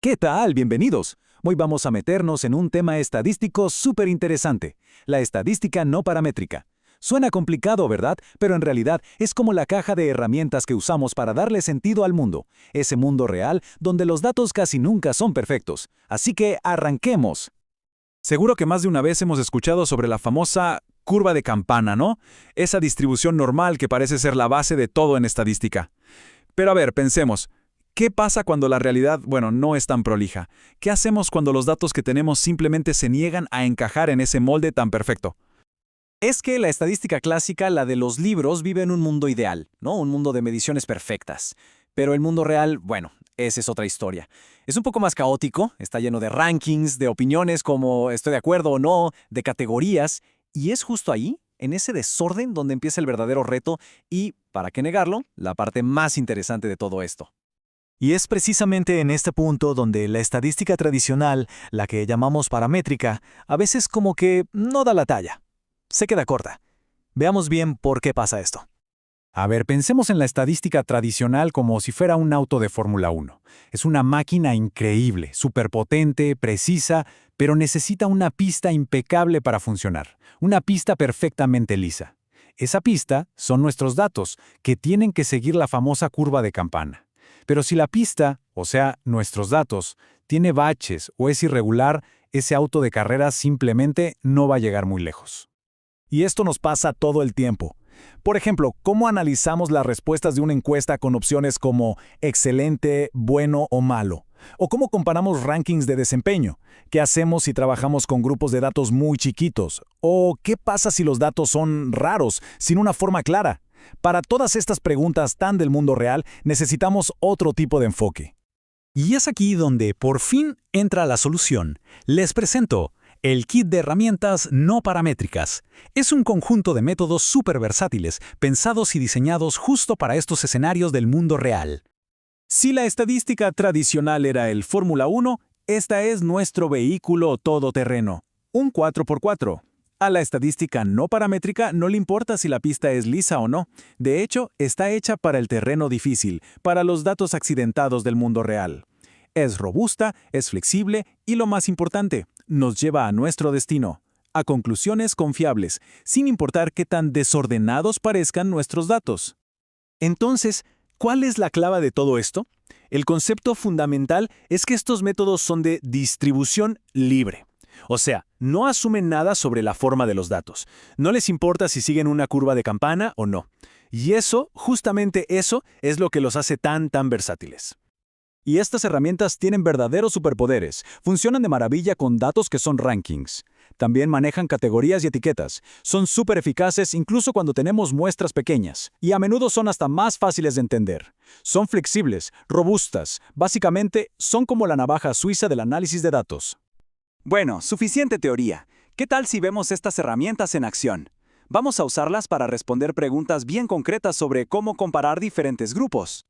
¿Qué tal? Bienvenidos. Hoy vamos a meternos en un tema estadístico súper interesante, la estadística no paramétrica. Suena complicado, ¿verdad? Pero en realidad es como la caja de herramientas que usamos para darle sentido al mundo, ese mundo real donde los datos casi nunca son perfectos. Así que arranquemos. Seguro que más de una vez hemos escuchado sobre la famosa curva de campana, ¿no? Esa distribución normal que parece ser la base de todo en estadística. Pero a ver, pensemos. ¿Qué pasa cuando la realidad, no es tan prolija? ¿Qué hacemos cuando los datos que tenemos simplemente se niegan a encajar en ese molde tan perfecto? Es que la estadística clásica, la de los libros, vive en un mundo ideal, ¿no? Un mundo de mediciones perfectas. Pero el mundo real, esa es otra historia. Es un poco más caótico, está lleno de rankings, de opiniones como estoy de acuerdo o no, de categorías, y es justo ahí, en ese desorden, donde empieza el verdadero reto y, para qué negarlo, la parte más interesante de todo esto. Y es precisamente en este punto donde la estadística tradicional, la que llamamos paramétrica, a veces como que no da la talla. Se queda corta. Veamos bien por qué pasa esto. A ver, pensemos en la estadística tradicional como si fuera un auto de Fórmula 1. Es una máquina increíble, superpotente, precisa, pero necesita una pista impecable para funcionar. Una pista perfectamente lisa. Esa pista son nuestros datos, que tienen que seguir la famosa curva de campana. Pero si la pista, o sea, nuestros datos, tiene baches o es irregular, ese auto de carrera simplemente no va a llegar muy lejos. Y esto nos pasa todo el tiempo. Por ejemplo, ¿cómo analizamos las respuestas de una encuesta con opciones como excelente, bueno o malo? ¿O cómo comparamos rankings de desempeño? ¿Qué hacemos si trabajamos con grupos de datos muy chiquitos? ¿O qué pasa si los datos son raros, sin una forma clara? Para todas estas preguntas tan del mundo real, necesitamos otro tipo de enfoque. Y es aquí donde por fin entra la solución. Les presento el kit de herramientas no paramétricas. Es un conjunto de métodos súper versátiles, pensados y diseñados justo para estos escenarios del mundo real. Si la estadística tradicional era el Fórmula 1, esta es nuestro vehículo todoterreno, un 4x4. A la estadística no paramétrica no le importa si la pista es lisa o no. De hecho, está hecha para el terreno difícil, para los datos accidentados del mundo real. Es robusta, es flexible y, lo más importante, nos lleva a nuestro destino, a conclusiones confiables, sin importar qué tan desordenados parezcan nuestros datos. Entonces, ¿cuál es la clave de todo esto? El concepto fundamental es que estos métodos son de distribución libre. O sea, no asumen nada sobre la forma de los datos. No les importa si siguen una curva de campana o no. Y eso, justamente eso, es lo que los hace tan versátiles. Y estas herramientas tienen verdaderos superpoderes. Funcionan de maravilla con datos que son rankings. También manejan categorías y etiquetas. Son súper eficaces incluso cuando tenemos muestras pequeñas. Y a menudo son hasta más fáciles de entender. Son flexibles, robustas. Básicamente, son como la navaja suiza del análisis de datos. Bueno, suficiente teoría. ¿Qué tal si vemos estas herramientas en acción? Vamos a usarlas para responder preguntas bien concretas sobre cómo comparar diferentes grupos.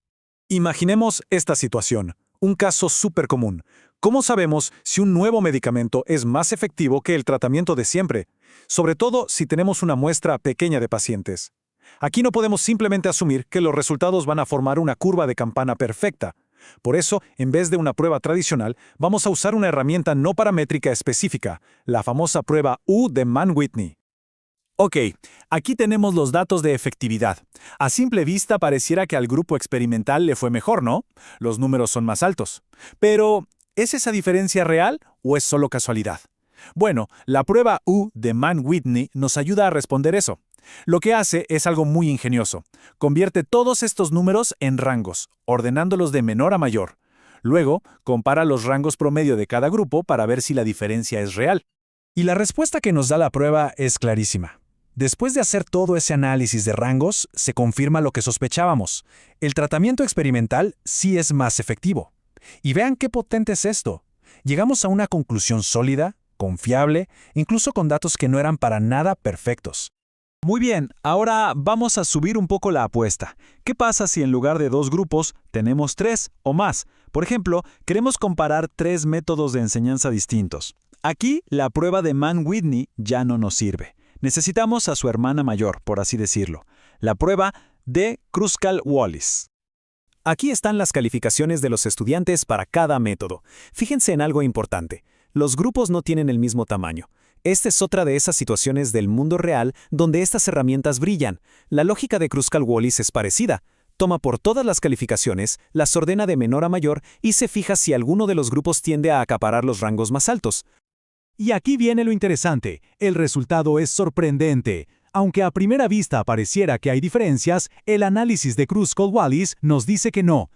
Imaginemos esta situación, un caso súper común. ¿Cómo sabemos si un nuevo medicamento es más efectivo que el tratamiento de siempre? Sobre todo si tenemos una muestra pequeña de pacientes. Aquí no podemos simplemente asumir que los resultados van a formar una curva de campana perfecta. Por eso, en vez de una prueba tradicional, vamos a usar una herramienta no paramétrica específica, la famosa prueba U de Mann-Whitney. Ok, aquí tenemos los datos de efectividad. A simple vista pareciera que al grupo experimental le fue mejor, ¿no? Los números son más altos. Pero, ¿es esa diferencia real o es solo casualidad? Bueno, la prueba U de Mann-Whitney nos ayuda a responder eso. Lo que hace es algo muy ingenioso. Convierte todos estos números en rangos, ordenándolos de menor a mayor. Luego, compara los rangos promedio de cada grupo para ver si la diferencia es real. Y la respuesta que nos da la prueba es clarísima. Después de hacer todo ese análisis de rangos, se confirma lo que sospechábamos. El tratamiento experimental sí es más efectivo. Y vean qué potente es esto. Llegamos a una conclusión sólida, confiable, incluso con datos que no eran para nada perfectos. Muy bien, ahora vamos a subir un poco la apuesta. ¿Qué pasa si en lugar de 2 grupos tenemos 3 o más? Por ejemplo, queremos comparar 3 métodos de enseñanza distintos. Aquí, la prueba de Mann-Whitney ya no nos sirve. Necesitamos a su hermana mayor, por así decirlo. La prueba de Kruskal-Wallis. Aquí están las calificaciones de los estudiantes para cada método. Fíjense en algo importante. Los grupos no tienen el mismo tamaño. Esta es otra de esas situaciones del mundo real donde estas herramientas brillan. La lógica de Kruskal-Wallis es parecida. Toma por todas las calificaciones, las ordena de menor a mayor y se fija si alguno de los grupos tiende a acaparar los rangos más altos. Y aquí viene lo interesante. El resultado es sorprendente. Aunque a primera vista pareciera que hay diferencias, el análisis de Kruskal-Wallis nos dice que no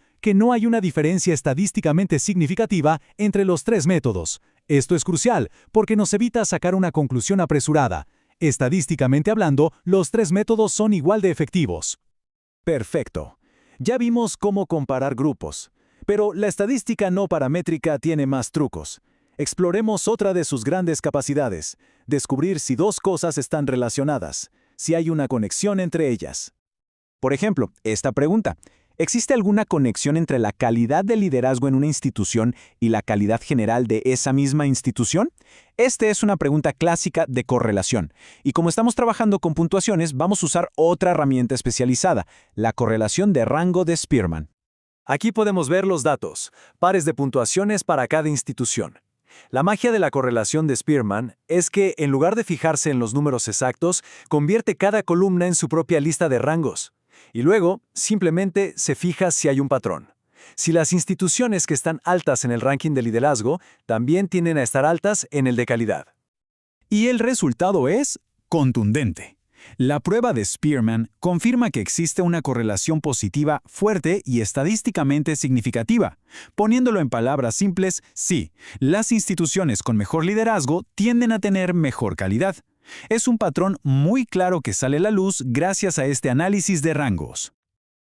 hay una diferencia estadísticamente significativa entre los tres métodos. Esto es crucial, porque nos evita sacar una conclusión apresurada. Estadísticamente hablando, los tres métodos son igual de efectivos. Perfecto. Ya vimos cómo comparar grupos. Pero la estadística no paramétrica tiene más trucos. Exploremos otra de sus grandes capacidades: descubrir si dos cosas están relacionadas, si hay una conexión entre ellas. Por ejemplo, esta pregunta: ¿existe alguna conexión entre la calidad de liderazgo en una institución y la calidad general de esa misma institución? Esta es una pregunta clásica de correlación, y como estamos trabajando con puntuaciones, vamos a usar otra herramienta especializada, la correlación de rango de Spearman. Aquí podemos ver los datos, pares de puntuaciones para cada institución. La magia de la correlación de Spearman es que, en lugar de fijarse en los números exactos, convierte cada columna en su propia lista de rangos. Y luego, simplemente se fija si hay un patrón. Si las instituciones que están altas en el ranking de liderazgo también tienden a estar altas en el de calidad. Y el resultado es contundente. La prueba de Spearman confirma que existe una correlación positiva fuerte y estadísticamente significativa. Poniéndolo en palabras simples, sí, las instituciones con mejor liderazgo tienden a tener mejor calidad. Es un patrón muy claro que sale a la luz gracias a este análisis de rangos.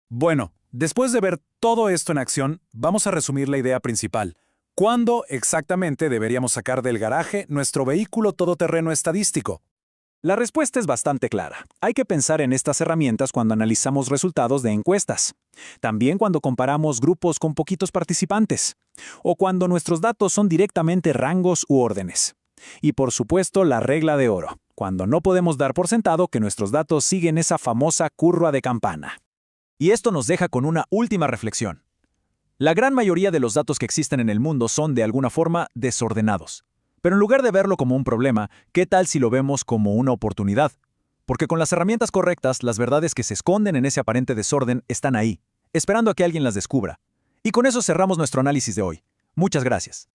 Bueno, después de ver todo esto en acción, vamos a resumir la idea principal. ¿Cuándo exactamente deberíamos sacar del garaje nuestro vehículo todoterreno estadístico? La respuesta es bastante clara. Hay que pensar en estas herramientas cuando analizamos resultados de encuestas. También cuando comparamos grupos con poquitos participantes. O cuando nuestros datos son directamente rangos u órdenes. Y por supuesto, la regla de oro, cuando no podemos dar por sentado que nuestros datos siguen esa famosa curva de campana. Y esto nos deja con una última reflexión. La gran mayoría de los datos que existen en el mundo son, de alguna forma, desordenados. Pero en lugar de verlo como un problema, ¿qué tal si lo vemos como una oportunidad? Porque con las herramientas correctas, las verdades que se esconden en ese aparente desorden están ahí, esperando a que alguien las descubra. Y con eso cerramos nuestro análisis de hoy. Muchas gracias.